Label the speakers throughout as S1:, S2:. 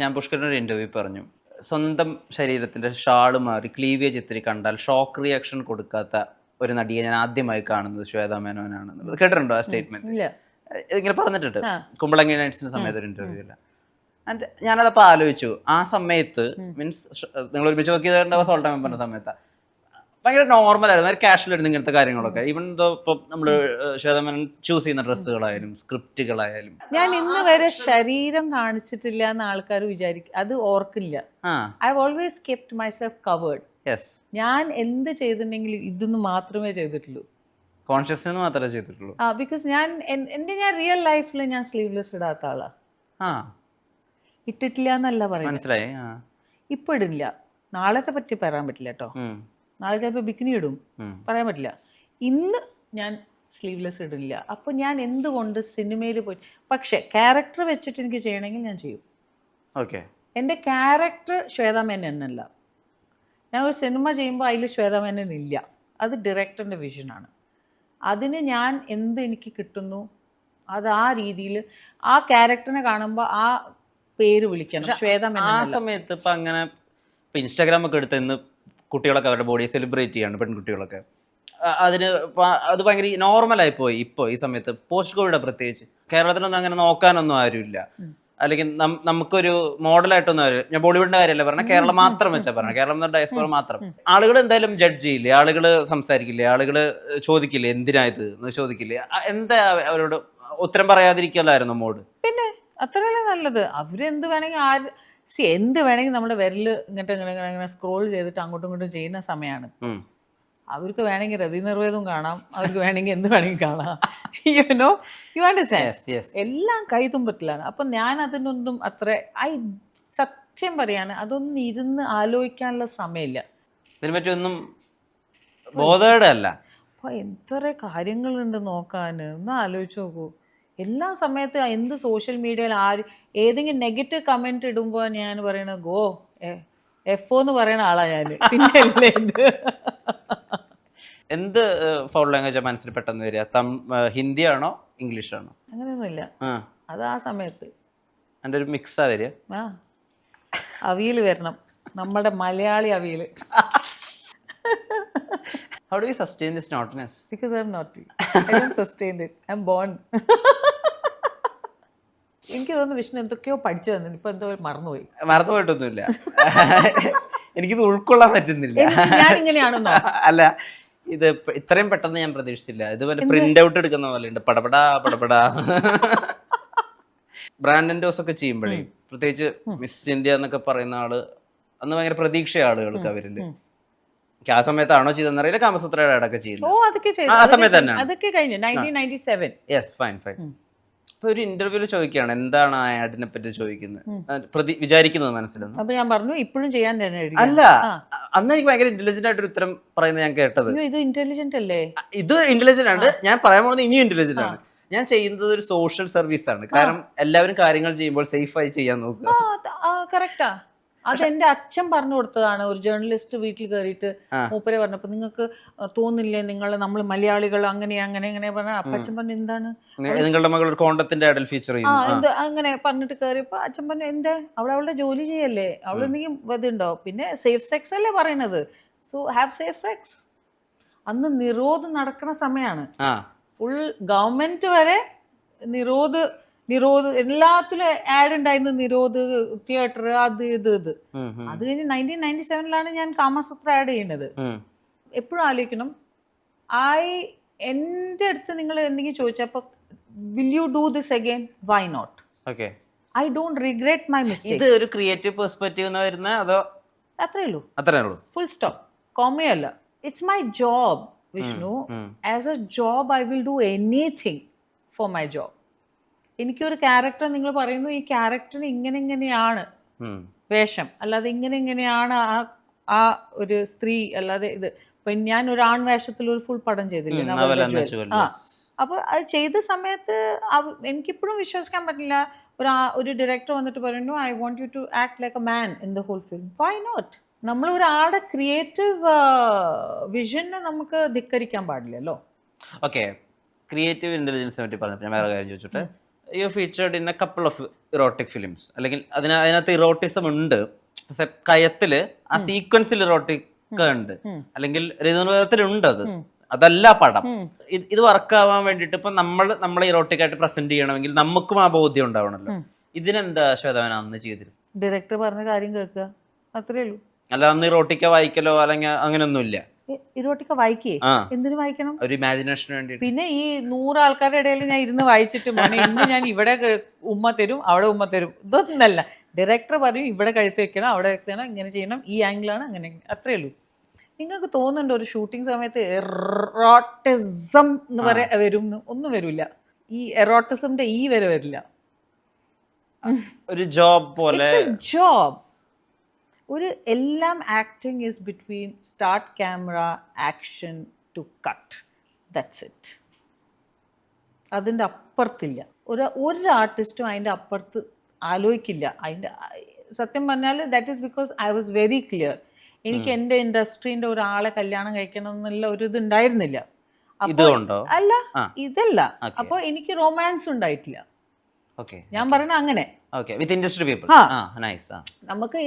S1: ഞാൻ പുഷ്കരൻ്റെ ഒരു ഇൻ്റർവ്യൂ പറഞ്ഞു, സ്വന്തം ശരീരത്തിൻ്റെ ഷാള് മാറി ക്ലീവേജ് ഇത്തിരി കണ്ടാൽ ഷോക്ക് റിയാക്ഷൻ കൊടുക്കാത്ത ഒരു നടിയെ ഞാൻ ആദ്യമായി കാണുന്നത് ശ്വേതാ മേനോനാണെന്നുള്ളത് കേട്ടിട്ടുണ്ടോ ആ സ്റ്റേറ്റ്മെന്റ്? ഇങ്ങനെ പറഞ്ഞിട്ടുണ്ട് കുമ്പളങ്ങി നൈറ്റ്സിന്റെ സമയത്ത് ഒരു ഇന്റർവ്യൂവില്ല. ആൻഡ് ഞാനതപ്പോൾ ആലോചിച്ചു, ആ സമയത്ത് മീൻസ് നിങ്ങൾ ഒരുമിച്ച് വർക്ക് ചെയ്തിട്ടുണ്ടാവുക സോൾട്ട് മെമ്പറിന്റെ സമയത്താണ്, ഭയങ്കര നോർമൽ ആയിരുന്നു, ഭയങ്കര കാഷ്വൽ ആയിരുന്നു ഇങ്ങനത്തെ കാര്യങ്ങളൊക്കെ. ഈവൻ ദോ ഇപ്പം നമ്മൾ ശ്വേതമേനോൻ ചൂസ് ചെയ്യുന്ന ഡ്രസ്സുകളായാലും സ്ക്രിപ്റ്റുകളായാലും.
S2: ഞാൻ ഇന്ന് വരെ ശരീരം കാണിച്ചിട്ടില്ല എന്ന് ആൾക്കാർ വിചാരിക്കും, അത് ഓർക്കില്ല. I always kept myself covered. ഞാൻ എന്ത് ചെയ്തിട്ടുണ്ടെങ്കിലും ഇതൊന്നും മാത്രമേ ചെയ്തിട്ടുള്ളൂ,
S1: കോൺഷ്യസ്നെസ് മാത്രമേ ചെയ്തിട്ടുള്ളൂ.
S2: ബിക്കോസ് ഞാൻ റിയൽ ലൈഫിൽ ഞാൻ സ്ലീവ്ലെസ് ഇടാത്ത ആളാ. ഇട്ടിട്ടില്ല എന്നല്ല പറയുന്നത്,
S1: മനസ്സിലായി.
S2: ഇപ്പൊ ഇടില്ല, നാളത്തെ പറ്റി പറയാൻ പറ്റില്ല കേട്ടോ. നാളെ ചിലപ്പോൾ ബിക്കിനി ഇടും, പറയാൻ പറ്റില്ല. ഇന്ന് ഞാൻ സ്ലീവ്ലെസ് ഇടില്ല. അപ്പോൾ ഞാൻ എന്തുകൊണ്ട് സിനിമയിൽ പോയി, പക്ഷെ ക്യാരക്ടർ വെച്ചിട്ട് എനിക്ക് ചെയ്യണമെങ്കിൽ ഞാൻ ചെയ്യും.
S1: ഓക്കെ,
S2: എൻ്റെ ക്യാരക്ടർ ശ്വേതാ മേനോൻ അല്ല. ഞാൻ ഒരു സിനിമ ചെയ്യുമ്പോൾ അതിൽ ശ്വേതാ മേനോൻ ഇല്ല, അത് ഡയറക്ടറിൻ്റെ വിഷനാണ്. അതിന് ഞാൻ എന്ത് എനിക്ക് കിട്ടുന്നു അത് ആ രീതിയിൽ ആ ക്യാരക്ടറിനെ കാണുമ്പോൾ ആ പേര് വിളിക്കണം, ശ്വേതാ മേനോൻ.
S1: ആ സമയത്ത് ഇപ്പം അങ്ങനെ ഇപ്പം ഇൻസ്റ്റാഗ്രാമൊക്കെ എടുത്ത് ഇന്ന് കുട്ടികളൊക്കെ അവരുടെ ബോഡിയെ സെലിബ്രേറ്റ് ചെയ്യാണ്, പെൺകുട്ടികളൊക്കെ. അതിന് അത് ഭയങ്കര നോർമലായി പോയി ഇപ്പോൾ ഈ സമയത്ത്, പോസ്റ്റ് കോവിഡ് പ്രത്യേകിച്ച്. കേരളത്തിലൊന്നും അങ്ങനെ നോക്കാനൊന്നും ആരുമില്ല, അല്ലെങ്കിൽ നമുക്കൊരു മോഡലായിട്ടൊന്നും ആരും. ഞാൻ ബോളിവുഡിന്റെ കാര്യമല്ല പറഞ്ഞാൽ, കേരളം മാത്രം വെച്ചാൽ പറഞ്ഞത്, കേരളം എന്ന ഡയസ്പോറ മാത്രം. ആളുകൾ എന്തായാലും ജഡ്ജ് ചെയ്യില്ലേ, ആളുകൾ സംസാരിക്കില്ലേ, ആളുകൾ ചോദിക്കില്ലേ എന്തിനായത് എന്ന് ചോദിക്കില്ലേ? എന്താ അവരോട് ഉത്തരം പറയാതിരിക്കലായിരുന്നു മോഡ്?
S2: പിന്നെ അത്രയല്ലേ നല്ലത്. അവരെന്ത് വേണമെങ്കിൽ എന്ത് വേണമെങ്കിൽ നമ്മുടെ വിരൽ ഇങ്ങോട്ട് ഇങ്ങനെ സ്ക്രോൾ ചെയ്തിട്ട് അങ്ങോട്ടും ഇങ്ങോട്ടും ചെയ്യുന്ന സമയമാണ്. അവർക്ക് വേണമെങ്കിൽ രതി നിർവേദം കാണാം, അവർക്ക് വേണമെങ്കിൽ എന്ത് വേണമെങ്കിൽ കാണാം. You understand? എല്ലാം കൈതുമ്പത്തിലാണ്. അപ്പം ഞാൻ അതിനൊന്നും സത്യം പറയാണ്, അതൊന്നും ഇരുന്ന് ആലോചിക്കാനുള്ള സമയമില്ല.
S1: ഇതിനെപ്പറ്റിയൊന്നും ബോധേടല്ല.
S2: അപ്പോൾ എത്ര കാര്യങ്ങളുണ്ട് നോക്കാൻ, ഒന്ന് ആലോചിച്ച് നോക്കൂ. എല്ലാ സമയത്തും എന്ത് സോഷ്യൽ മീഡിയയിൽ ഏതെങ്കിലും നെഗറ്റീവ് കമൻറ്റ് ഇടുമ്പോൾ ഞാൻ പറയണത് ഗോ എഫോ എന്ന് പറയുന്ന ആളാണ് ഞാൻ. പിന്നെ അല്ലേ
S1: എന്ത് ഫൗൾ ലാംഗ്വേജ് മനസ്സിൽ പെട്ടെന്ന് വരിക? ഹിന്ദിയാണോ ഇംഗ്ലീഷാണോ?
S2: അങ്ങനെയൊന്നുമില്ല, അത് ആ സമയത്ത്
S1: എൻ്റെ ഒരു മിക്സാ വരിക.
S2: അവിയൽ വരണം, നമ്മുടെ Malayali avial.
S1: How do you sustain this naughtiness?
S2: Because I'm naughty. I don't sustain it. I'm born. എനിക്ക് തോന്നുന്നു വിഷ്ണു എന്തൊക്കെയോ പഠിച്ചു വന്നു, ഇപ്പൊ എന്തോ
S1: മറന്നുപോയിട്ടൊന്നുമില്ല. എനിക്കിത് ഉൾക്കൊള്ളാൻ പറ്റുന്നില്ല.
S2: ഞാൻ ഇങ്ങനെയാണെന്നോ?
S1: അല്ല, ഇത് ഇത്രയും പെട്ടെന്ന് ഞാൻ പ്രതീക്ഷിച്ചില്ല. ഇതുപോലെ പ്രിന്റ് ഔട്ട് എടുക്കുന്ന പോലെ ഉണ്ട്, പടപടാ പടപടാ. ബ്രാൻഡ് എൻഡോസ് ഒക്കെ ചെയ്യുമ്പോഴേ, പ്രത്യേകിച്ച് മിസ് ഇന്ത്യ എന്നൊക്കെ പറയുന്ന ആള് അന്ന് ഭയങ്കര പ്രതീക്ഷ ആളുകൾക്ക് അവരില്. ആ സമയത്താണോ ചെയ്തെന്നറിയില്ല, കാമസൂത്രയുടെ ആടൊക്കെ ചെയ്യുന്നത്. ആ സമയത്ത് തന്നെ
S2: അതൊക്കെ കഴിഞ്ഞു 1997.
S1: Yes, fine. ഇപ്പൊ ഒരു ഇന്റർവ്യൂല് ചോദിക്കുകയാണ് എന്താണ് ആ ആഡിനെ പറ്റി ചോദിക്കുന്നത്, വിചാരിക്കുന്നത് മനസ്സിലെന്ന്.
S2: അപ്പൊ ഞാൻ പറഞ്ഞു ഇപ്പോഴും ചെയ്യാൻ തന്നെ.
S1: അല്ല, അന്ന് എനിക്ക് ഭയങ്കര ഇന്റലിജന്റ് ആയിട്ട് ഒരു ഉത്തരം പറയുന്നത് ഞാൻ കേട്ടത്.
S2: ഇത് ഇന്റലിജന്റ് അല്ലേ?
S1: ഇത് ഇന്റലിജന്റ് ആണ്. ഞാൻ പറയാൻ പോകുന്നത് ഇനിയും ഇന്റലിജന്റ് ആണ്. ഞാൻ ചെയ്യുന്നത് ഒരു സോഷ്യൽ സർവീസ് ആണ്. കാരണം എല്ലാവരും കാര്യങ്ങൾ ചെയ്യുമ്പോൾ സേഫായി ചെയ്യാൻ നോക്കുക.
S2: കറക്റ്റാ. അതെന്റെ അച്ഛൻ പറഞ്ഞു കൊടുത്തതാണ്. ഒരു ജേർണലിസ്റ്റ് വീട്ടിൽ കയറിയിട്ട് മൂപ്പരെ പറഞ്ഞപ്പോ, നിങ്ങൾക്ക് തോന്നില്ലേ നമ്മൾ മലയാളികൾ അങ്ങനെ പറഞ്ഞ അച്ഛൻ പറഞ്ഞു എന്താണ്
S1: നിങ്ങളുടെ മകൾ കോണ്ടത്തിന്റെ ആഡിൽ ഫീച്ചർ ചെയ്യുന്നു
S2: അങ്ങനെ പറഞ്ഞിട്ട് കയറിയപ്പോ അച്ഛൻ പറഞ്ഞു എന്താ അവളുടെ ജോലി ചെയ്യല്ലേ, അവൾ എന്തെങ്കിലും ഇതുണ്ടോ, പിന്നെ സേഫ് സെക്സ് അല്ലേ പറയണത്, സോ ഹാവ് സേഫ് സെക്സ്. അന്ന് നിരോധം നടക്കുന്ന സമയമാണ്. ഫുൾ ഗവൺമെന്റ് വരെ നിരോധ എല്ലാത്തിലും ആഡ് ഉണ്ടായിരുന്നു, നിരോധ് തിയേറ്റർ അത് ഇത്. അത് കഴിഞ്ഞ് 1997 ഞാൻ കാമസൂത്ര ആഡ് ചെയ്യുന്നത്. എപ്പോഴും ആലോചിക്കണം, എൻ്റെ അടുത്ത് നിങ്ങൾ എന്തെങ്കിലും ചോദിച്ചപ്പോ will you do this again, why not? I don't regret my mistake.
S1: ഇത് ഒരു ക്രിയേറ്റീവ് പെർസ്പെക്റ്റീവ് എന്ന് വരുന്നത് അതോ?
S2: അത്രേ ഉള്ളൂ, ഫുൾ സ്റ്റോപ്പ്, കോമയല്ല. It's my job Vishnu. As a job I will do anything for my job. എനിക്കൊരു ക്യാരക്ടർ നിങ്ങൾ പറയുന്നു, ഈ ക്യാരക്ടറിന് ഇങ്ങനെയാണ് വേഷം, അല്ലാതെ ഇങ്ങനെയാണ് ആ ഒരു സ്ത്രീ, അല്ലാതെ ഇത്. ഇപ്പൊ ഞാൻ ഒരു ആൺ വേഷത്തിൽ ഒരു ഫുൾ പടം ചെയ്തില്ലേ, അപ്പൊ അത് ചെയ്ത സമയത്ത് എനിക്കിപ്പോഴും വിശ്വസിക്കാൻ പറ്റില്ല. ഒരു ഡയറക്ടർ വന്നിട്ട് പറയുന്നു, I want you to act like a man in the whole film. Why not? നമ്മൾ ഒരാളുടെ ക്രിയേറ്റീവ് വിഷനെ നമുക്ക് ധിക്കരിക്കാൻ പാടില്ലല്ലോ.
S1: ഓക്കെ, ക്രിയേറ്റീവ് ഇന്റലിജൻസിനെ പറ്റി പറഞ്ഞപ്പോൾ ഞാൻ വേറെ കാര്യം ചോദിച്ചോട്ടെ. You featured in a couple of erotic films, അല്ലെങ്കിൽ അതിനകത്ത് ഇറോട്ടിസം ഉണ്ട്, പക്ഷെ കയത്തില് ആ സീക്വൻസിൽ ഇറോട്ടിക് ഉണ്ട്, അല്ലെങ്കിൽ ഋതുനിർവേദത്തിലുണ്ട്. അതല്ല പടം. ഇത് വർക്കാവാൻ വേണ്ടിട്ട് ഇപ്പൊ നമ്മളെ ഇറോട്ടിക് ആയിട്ട് പ്രസന്റ് ചെയ്യണമെങ്കിൽ നമുക്കും ആ ബോധ്യം ഉണ്ടാവണല്ലോ. ഇതിനെന്താ ശ്വേതമേനോൻ അന്ന് ചെയ്തിരുന്നു?
S2: ഡയറക്ടർ പറഞ്ഞ കാര്യം കേൾക്കുക, അത്രേ ഉള്ളൂ.
S1: അല്ല അന്ന് ഇറോട്ടിക്ക വായിക്കലോ അല്ലെങ്കിൽ അങ്ങനെയൊന്നുമില്ല.
S2: ഇറോട്ടിക്ക വായിക്കേ, എന്തിനു വായിക്കണം?
S1: ഒരു ഇമാജിനേഷന് വേണ്ടി.
S2: പിന്നെ ഈ 100 ആൾക്കാരുടെ ഇടയിൽ ഞാൻ ഇരുന്ന് വായിച്ചിട്ട് മോനെ ഇന്ന് ഞാൻ ഇവിടെ ഉമ്മ തരും അവിടെ ഉമ്മ തരും ഇതൊന്നല്ല. ഡയറക്ടർ പറയും ഇവിടെ കഴുത്ത് വെക്കണം, അവിടെ വെക്കണം, ഇങ്ങനെ ചെയ്യണം, ഈ ആംഗിളാണ്, അങ്ങനെ അത്രേ ഉള്ളൂ. നിങ്ങൾക്ക് തോന്നുന്നുണ്ടോ ഒരു ഷൂട്ടിംഗ് സമയത്ത് എറോട്ടിസം എന്ന് വരും? ഒന്നും വരില്ല. ഈ എറോട്ടിസമിന്റെ ഈ വരെ വരില്ല.
S1: ഒരു ജോബ് പോലെ.
S2: ജോബ് ഒരു എല്ലാം acting is between start camera, action to cut, that's it. അതിൻ്റെ അപ്പുറത്തില്ല. ഒരു ആർട്ടിസ്റ്റും അതിൻ്റെ അപ്പുറത്ത് ആലോചിക്കില്ല. അതിൻ്റെ സത്യം പറഞ്ഞാൽ that is because I was very clear. എനിക്ക് എൻ്റെ ഇൻഡസ്ട്രീൻ്റെ ഒരാളെ കല്യാണം കഴിക്കണം എന്നുള്ള ഒരു ഇത് ഉണ്ടായിരുന്നില്ല. അല്ല ഇതല്ല. അപ്പോൾ എനിക്ക് റൊമാൻസ് ഉണ്ടായിട്ടില്ല. ഞാൻ പറയണ അങ്ങനെ നമുക്ക്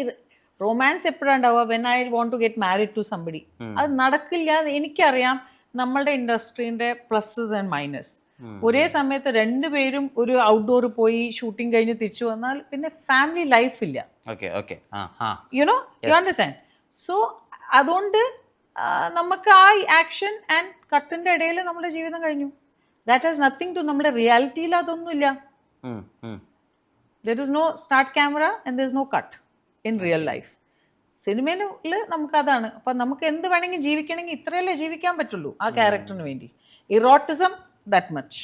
S2: റൊമാൻസ് എപ്പോഴാണ് ഉണ്ടാവുക? When I want to get married to somebody. അത് നടക്കില്ല. എനിക്കറിയാം നമ്മളുടെ ഇൻഡസ്ട്രീൻ്റെ പ്ലസ്സസ് ആൻഡ് മൈനസ്. ഒരേ സമയത്ത് രണ്ടുപേരും ഒരു ഔട്ട്ഡോർ പോയി ഷൂട്ടിംഗ് കഴിഞ്ഞ് തിരിച്ചു വന്നാൽ പിന്നെ ഫാമിലി ലൈഫ് ഇല്ല. You know you understand? സോ അതുകൊണ്ട് നമുക്ക് ആ ആക്ഷൻ ആൻഡ് കട്ടിൻ്റെ ഇടയിൽ നമ്മുടെ ജീവിതം കഴിഞ്ഞു. ദാറ്റ് ഹാസ് നത്തിങ് ടു നമ്മുടെ റിയാലിറ്റിയിൽ അതൊന്നുമില്ല. There is no start camera and there is no cut in real life. സിനിമയിൽ നമുക്കതാണ്. അപ്പം നമുക്ക് എന്ത് വേണമെങ്കിൽ ജീവിക്കണമെങ്കിൽ ഇത്രയല്ലേ ജീവിക്കാൻ പറ്റുള്ളൂ ആ ക്യാരക്ടറിന് വേണ്ടി. ഇറോട്ടിസം ദാറ്റ് മച്ച്.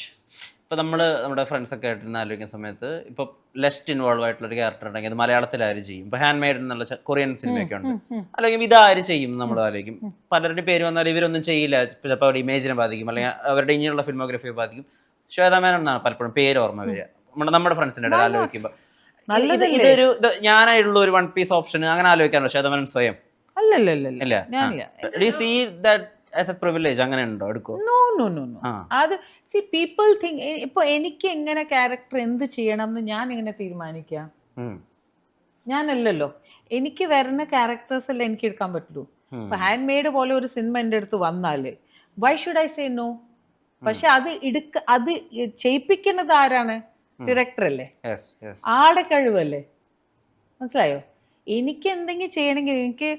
S1: ഇപ്പം നമ്മുടെ ഫ്രണ്ട്സൊക്കെ ആയിട്ട് ആലോചിക്കുന്ന സമയത്ത് ഇപ്പോൾ ലെസ്റ്റ് ഇൻവോൾവ് ആയിട്ടുള്ള ഒരു ക്യാരക്ടർ ഉണ്ടെങ്കിൽ അത് മലയാളത്തിൽ ആര് ചെയ്യും? ഇപ്പോൾ ഹാൻഡ് മെയ്ഡ് എന്നുള്ള കൊറിയൻ സിനിമയൊക്കെ ഉണ്ട്. അല്ലെങ്കിൽ ഇതാര് ചെയ്യും നമ്മൾ ആലോചിക്കും. പലരുടെ പേര് വന്നാൽ ഇവരൊന്നും ചെയ്യില്ല. ചിലപ്പോൾ അവരുടെ ഇമേജിനെ ബാധിക്കും, അല്ലെങ്കിൽ അവരുടെ ഇനിയുള്ള ഫിലിമോഗ്രഫിയെ ബാധിക്കും. ശ്വേതമേനോൻ എന്നാണ് പലപ്പോഴും പേര് ഓർമ്മ വരിക നമ്മുടെ ഫ്രണ്ട്സിൻ്റെ ഇടയിൽ ആലോചിക്കുമ്പോൾ. ഇതൊരു ഞാനായിട്ടുള്ള ഒരു വൺ പീസ് ഓപ്ഷൻ അങ്ങനെ ആലോചിക്കാറുണ്ടോ ശ്വേതമേനോൻ സ്വയം? അങ്ങനെ ഉണ്ടോ? എടുക്കോ?
S2: അത് സി പീപ്പിൾ തിങ്ക്. ഇപ്പൊ എനിക്ക് എങ്ങനെ ക്യാരക്ടർ എന്ത് ചെയ്യണം എന്ന് ഞാൻ എങ്ങനെ തീരുമാനിക്കാം? ഞാനല്ലല്ലോ. എനിക്ക് വരുന്ന ക്യാരക്ടേഴ്സ് അല്ല എനിക്ക് എടുക്കാൻ പറ്റുള്ളൂ. ഇപ്പൊ ഹാൻഡ് മെയ്ഡ് പോലെ ഒരു സിനിമ എൻ്റെ അടുത്ത് വന്നാല് why should I say no? പക്ഷെ അത് ചെയ്യിപ്പിക്കുന്നത് ആരാണ്? ഡയറക്ടർ അല്ലേ, ആടെ കഴിവല്ലേ. മനസ്സിലായോ? എനിക്ക് എന്തെങ്കിലും ചെയ്യണമെങ്കിൽ എനിക്ക്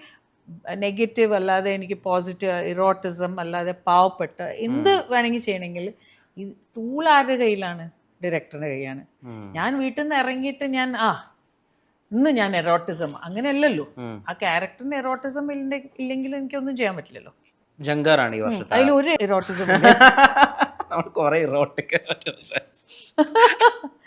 S2: നെഗറ്റീവ് അല്ലാതെ എനിക്ക് പോസിറ്റീവ്, ഇറോട്ടിസം അല്ലാതെ പാവപ്പെട്ട എന്ത് വേണമെങ്കിൽ ചെയ്യണമെങ്കിൽ ഈ ടൂൾ ആരുടെ കയ്യിലാണ്? ഡയറക്ടറിൻ്റെ കയ്യിലാണ്. ഞാൻ വീട്ടിൽ നിന്ന് ഇറങ്ങിയിട്ട് ഞാൻ ഇന്ന് ഞാൻ എറോട്ടിസം അങ്ങനെയല്ലല്ലോ. ആ ക്യാരക്ടറിന് എറോട്ടിസം ഇല്ലെങ്കിൽ എനിക്കൊന്നും ചെയ്യാൻ പറ്റില്ലല്ലോ.
S1: ജങ്കാറാണ് ഈ വർഷത്തെ.
S2: അതിലൊരു എറോട്ടിസം
S1: കുറെ ഇറോട്ടിക്